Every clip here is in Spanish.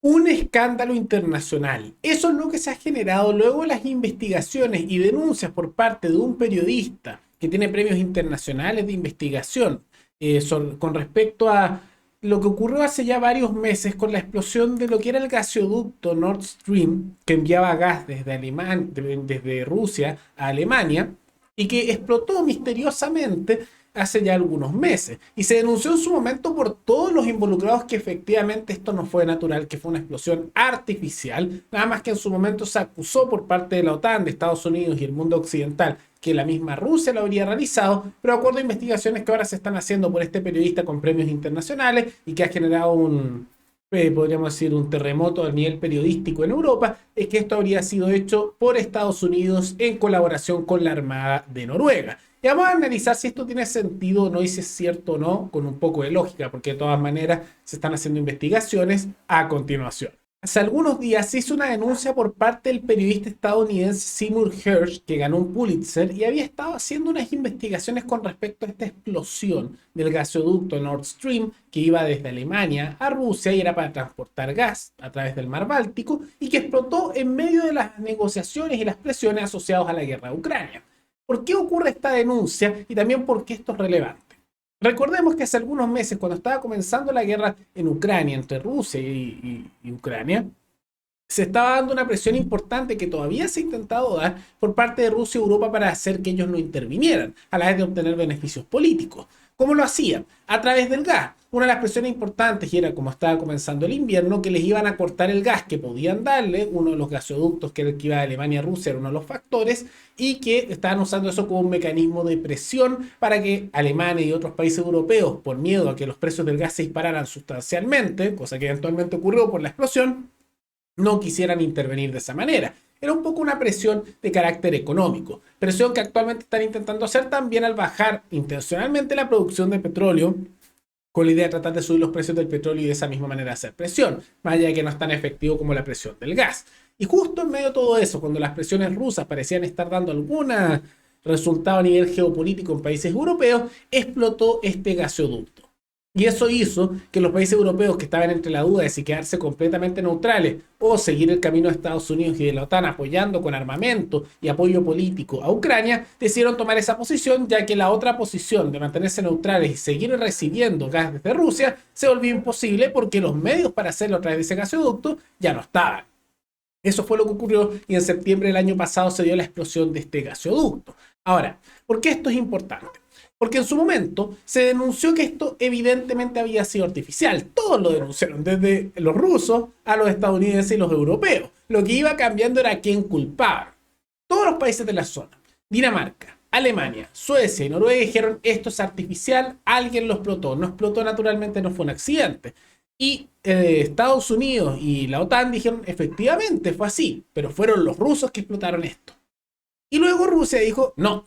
Un escándalo internacional. Eso es lo que se ha generado luego de las investigaciones y denuncias por parte de un periodista que tiene premios internacionales de investigación con respecto a lo que ocurrió hace ya varios meses con la explosión de lo que era el gasoducto Nord Stream, que enviaba gas desde Rusia a Alemania y que explotó misteriosamente hace ya algunos meses. Y se denunció en su momento por todos los involucrados que efectivamente esto no fue natural, que fue una explosión artificial, nada más que en su momento se acusó por parte de la OTAN, de Estados Unidos y el mundo occidental que la misma Rusia lo habría realizado, pero de acuerdo a investigaciones que ahora se están haciendo por este periodista con premios internacionales y que ha generado podríamos decir, un terremoto a nivel periodístico en Europa, es que esto habría sido hecho por Estados Unidos en colaboración con la Armada de Noruega. Y vamos a analizar si esto tiene sentido o no y si es cierto o no, con un poco de lógica, porque de todas maneras se están haciendo investigaciones a continuación. Hace algunos días se hizo una denuncia por parte del periodista estadounidense Seymour Hersh, que ganó un Pulitzer y había estado haciendo unas investigaciones con respecto a esta explosión del gasoducto Nord Stream que iba desde Alemania a Rusia y era para transportar gas a través del mar Báltico y que explotó en medio de las negociaciones y las presiones asociadas a la guerra de Ucrania. ¿Por qué ocurre esta denuncia y también por qué esto es relevante? Recordemos que hace algunos meses, cuando estaba comenzando la guerra en Ucrania, entre Rusia y Ucrania, se estaba dando una presión importante que todavía se ha intentado dar por parte de Rusia y Europa para hacer que ellos no intervinieran, a la vez de obtener beneficios políticos. ¿Cómo lo hacían? A través del gas. Una de las presiones importantes, y era como estaba comenzando el invierno, que les iban a cortar el gas que podían darle, uno de los gasoductos que era el que iba de Alemania a Rusia era uno de los factores, y que estaban usando eso como un mecanismo de presión para que Alemania y otros países europeos, por miedo a que los precios del gas se dispararan sustancialmente, cosa que eventualmente ocurrió por la explosión, no quisieran intervenir de esa manera. Era un poco una presión de carácter económico, presión que actualmente están intentando hacer también al bajar intencionalmente la producción de petróleo con la idea de tratar de subir los precios del petróleo y de esa misma manera hacer presión, más allá de que no es tan efectivo como la presión del gas. Y justo en medio de todo eso, cuando las presiones rusas parecían estar dando algún resultado a nivel geopolítico en países europeos, explotó este gasoducto. Y eso hizo que los países europeos que estaban entre la duda de si quedarse completamente neutrales o seguir el camino de Estados Unidos y de la OTAN apoyando con armamento y apoyo político a Ucrania, decidieron tomar esa posición, ya que la otra posición de mantenerse neutrales y seguir recibiendo gas desde Rusia se volvió imposible porque los medios para hacerlo a través de ese gasoducto ya no estaban. Eso fue lo que ocurrió y en septiembre del año pasado se dio la explosión de este gasoducto. Ahora, ¿por qué esto es importante? Porque en su momento se denunció que esto evidentemente había sido artificial. Todos lo denunciaron, desde los rusos a los estadounidenses y los europeos. Lo que iba cambiando era quién culpaba. Todos los países de la zona, Dinamarca, Alemania, Suecia y Noruega dijeron esto es artificial, alguien lo explotó. No explotó naturalmente, no fue un accidente. Y Estados Unidos y la OTAN dijeron efectivamente fue así, pero fueron los rusos que explotaron esto. Y luego Rusia dijo no,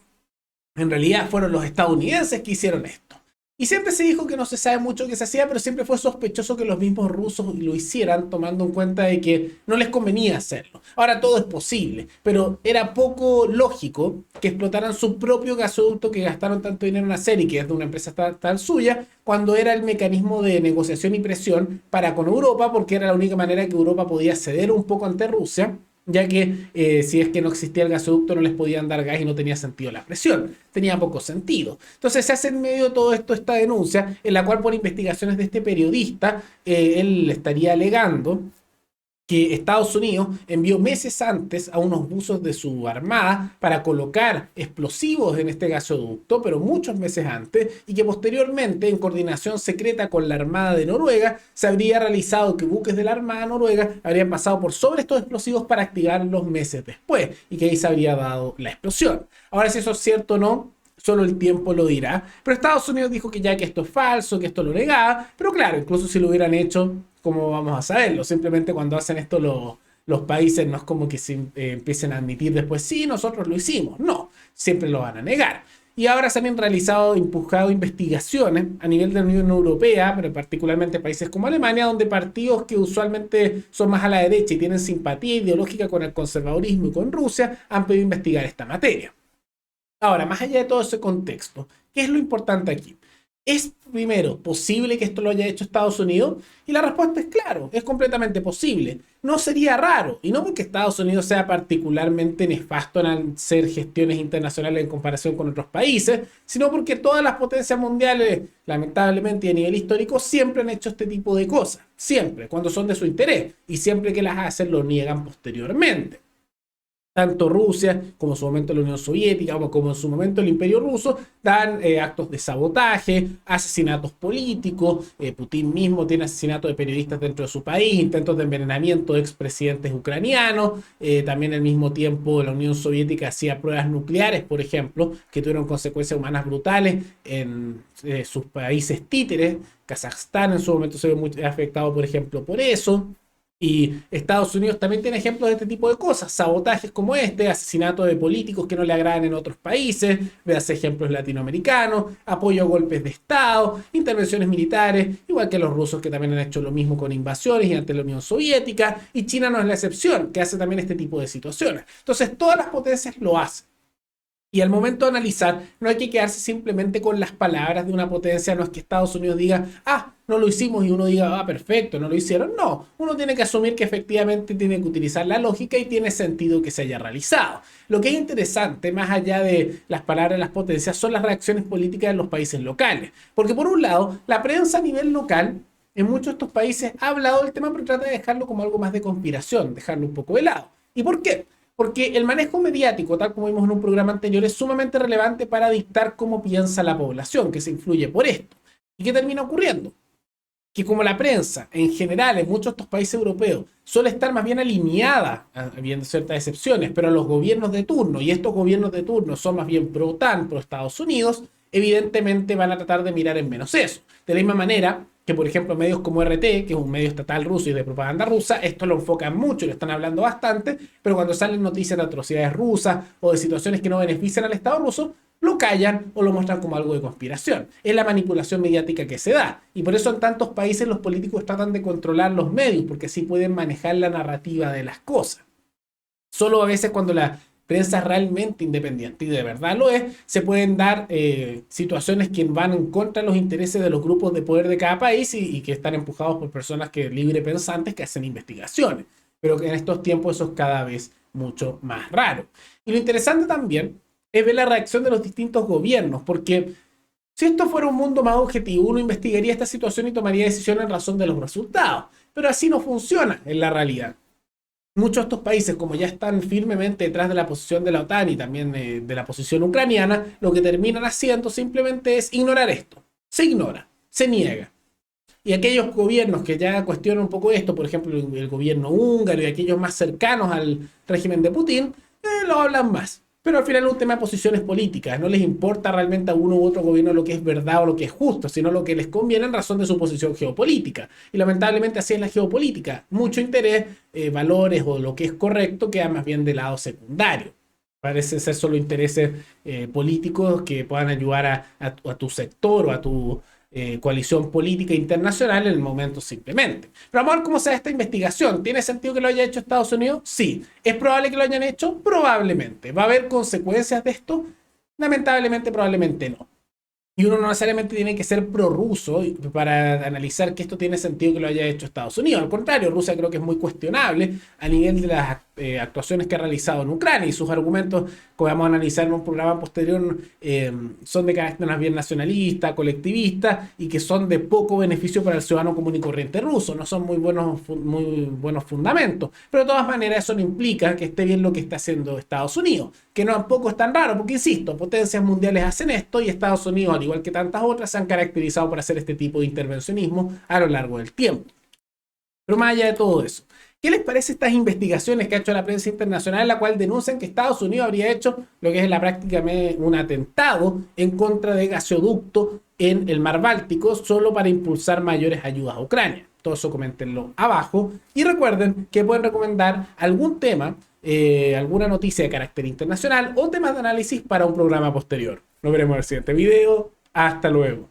en realidad fueron los estadounidenses que hicieron esto. Y siempre se dijo que no se sabe mucho qué se hacía, pero siempre fue sospechoso que los mismos rusos lo hicieran, tomando en cuenta de que no les convenía hacerlo. Ahora todo es posible, pero era poco lógico que explotaran su propio gasoducto que gastaron tanto dinero en hacer y que es de una empresa tal suya, cuando era el mecanismo de negociación y presión para con Europa, porque era la única manera que Europa podía ceder un poco ante Rusia, ya que si es que no existía el gasoducto no les podían dar gas y no tenía sentido la presión, tenía poco sentido. Entonces se hace en medio de todo esto esta denuncia, en la cual por investigaciones de este periodista, él estaría alegando que Estados Unidos envió meses antes a unos buzos de su armada para colocar explosivos en este gasoducto, pero muchos meses antes, y que posteriormente, en coordinación secreta con la Armada de Noruega, se habría realizado que buques de la Armada Noruega habrían pasado por sobre estos explosivos para activarlos meses después, y que ahí se habría dado la explosión. Ahora, si eso es cierto o no, solo el tiempo lo dirá. Pero Estados Unidos dijo que ya que esto es falso, que esto lo negaba. Pero claro, incluso si lo hubieran hecho, ¿cómo vamos a saberlo? Simplemente cuando hacen esto los países no es como que se empiecen a admitir después, sí, nosotros lo hicimos. No, siempre lo van a negar. Y ahora se han realizado, empujado investigaciones a nivel de la Unión Europea, pero particularmente países como Alemania, donde partidos que usualmente son más a la derecha y tienen simpatía ideológica con el conservadurismo y con Rusia, han podido investigar esta materia. Ahora, más allá de todo ese contexto, ¿qué es lo importante aquí? ¿Es primero posible que esto lo haya hecho Estados Unidos? Y la respuesta es claro, es completamente posible. No sería raro, y no porque Estados Unidos sea particularmente nefasto en hacer gestiones internacionales en comparación con otros países, sino porque todas las potencias mundiales, lamentablemente y a nivel histórico, siempre han hecho este tipo de cosas. Siempre, cuando son de su interés, y siempre que las hacen lo niegan posteriormente. Tanto Rusia como en su momento la Unión Soviética, como en su momento el Imperio Ruso, dan actos de sabotaje, asesinatos políticos. Putin mismo tiene asesinatos de periodistas dentro de su país, intentos de envenenamiento de expresidentes ucranianos. También al mismo tiempo la Unión Soviética hacía pruebas nucleares, por ejemplo, que tuvieron consecuencias humanas brutales en sus países títeres. Kazajstán en su momento se ve muy afectado, por ejemplo, por eso. Y Estados Unidos también tiene ejemplos de este tipo de cosas, sabotajes como este, asesinatos de políticos que no le agradan en otros países, veas ejemplos latinoamericanos, apoyo a golpes de Estado, intervenciones militares, igual que los rusos que también han hecho lo mismo con invasiones y ante la Unión Soviética, y China no es la excepción, que hace también este tipo de situaciones. Entonces, todas las potencias lo hacen. Y al momento de analizar, no hay que quedarse simplemente con las palabras de una potencia, no es que Estados Unidos diga, ah, no lo hicimos y uno diga, ah, perfecto, no lo hicieron. No, uno tiene que asumir que efectivamente tiene que utilizar la lógica y tiene sentido que se haya realizado. Lo que es interesante, más allá de las palabras de las potencias, son las reacciones políticas de los países locales. Porque por un lado, la prensa a nivel local en muchos de estos países ha hablado del tema, pero trata de dejarlo como algo más de conspiración, dejarlo un poco de lado. ¿Y por qué? Porque el manejo mediático, tal como vimos en un programa anterior, es sumamente relevante para dictar cómo piensa la población, que se influye por esto. ¿Y qué termina ocurriendo? Que como la prensa en general en muchos de estos países europeos suele estar más bien alineada, habiendo ciertas excepciones, pero a los gobiernos de turno, y estos gobiernos de turno son más bien pro OTAN, pro Estados Unidos, evidentemente van a tratar de mirar en menos eso. De la misma manera que, por ejemplo, medios como RT, que es un medio estatal ruso y de propaganda rusa, esto lo enfocan mucho, lo están hablando bastante, pero cuando salen noticias de atrocidades rusas o de situaciones que no benefician al Estado ruso, lo callan o lo muestran como algo de conspiración. Es la manipulación mediática que se da. Y por eso en tantos países los políticos tratan de controlar los medios, porque así pueden manejar la narrativa de las cosas. Solo a veces cuando la prensa es realmente independiente, y de verdad lo es, se pueden dar situaciones que van en contra de los intereses de los grupos de poder de cada país y que están empujados por personas que libre pensantes que hacen investigaciones. Pero que en estos tiempos eso es cada vez mucho más raro. Y lo interesante también es ver la reacción de los distintos gobiernos, porque si esto fuera un mundo más objetivo, uno investigaría esta situación y tomaría decisiones en razón de los resultados. Pero así no funciona en la realidad. Muchos de estos países, como ya están firmemente detrás de la posición de la OTAN y también de la posición ucraniana, lo que terminan haciendo simplemente es ignorar esto. Se ignora, se niega. Y aquellos gobiernos que ya cuestionan un poco esto, por ejemplo, el gobierno húngaro y aquellos más cercanos al régimen de Putin, lo hablan más. Pero al final es un tema de posiciones políticas. No les importa realmente a uno u otro gobierno lo que es verdad o lo que es justo, sino lo que les conviene en razón de su posición geopolítica. Y lamentablemente así es la geopolítica. Mucho interés, valores o lo que es correcto queda más bien de lado secundario. Parecen ser solo intereses políticos que puedan ayudar a tu sector o a tu coalición política internacional en el momento simplemente. Pero vamos a ver cómo se da esta investigación. ¿Tiene sentido que lo haya hecho Estados Unidos? Sí. ¿Es probable que lo hayan hecho? Probablemente. ¿Va a haber consecuencias de esto? Lamentablemente, probablemente no. Y uno no necesariamente tiene que ser prorruso para analizar que esto tiene sentido que lo haya hecho Estados Unidos. Al contrario, Rusia creo que es muy cuestionable a nivel de las actuaciones que ha realizado en Ucrania y sus argumentos, que vamos a analizar en un programa posterior, son de carácter más bien nacionalista, colectivista y que son de poco beneficio para el ciudadano común y corriente ruso. No son muy buenos fundamentos. Pero de todas maneras eso no implica que esté bien lo que está haciendo Estados Unidos, que no tampoco es tan raro, porque insisto, potencias mundiales hacen esto y Estados Unidos, al igual que tantas otras, se han caracterizado por hacer este tipo de intervencionismo a lo largo del tiempo. Pero más allá de todo eso, ¿qué les parece estas investigaciones que ha hecho la prensa internacional en la cual denuncian que Estados Unidos habría hecho lo que es en la práctica un atentado en contra de gasoducto en el mar Báltico solo para impulsar mayores ayudas a Ucrania? Todo eso coméntenlo abajo y recuerden que pueden recomendar algún tema, alguna noticia de carácter internacional o temas de análisis para un programa posterior. Nos veremos en el siguiente video. Hasta luego.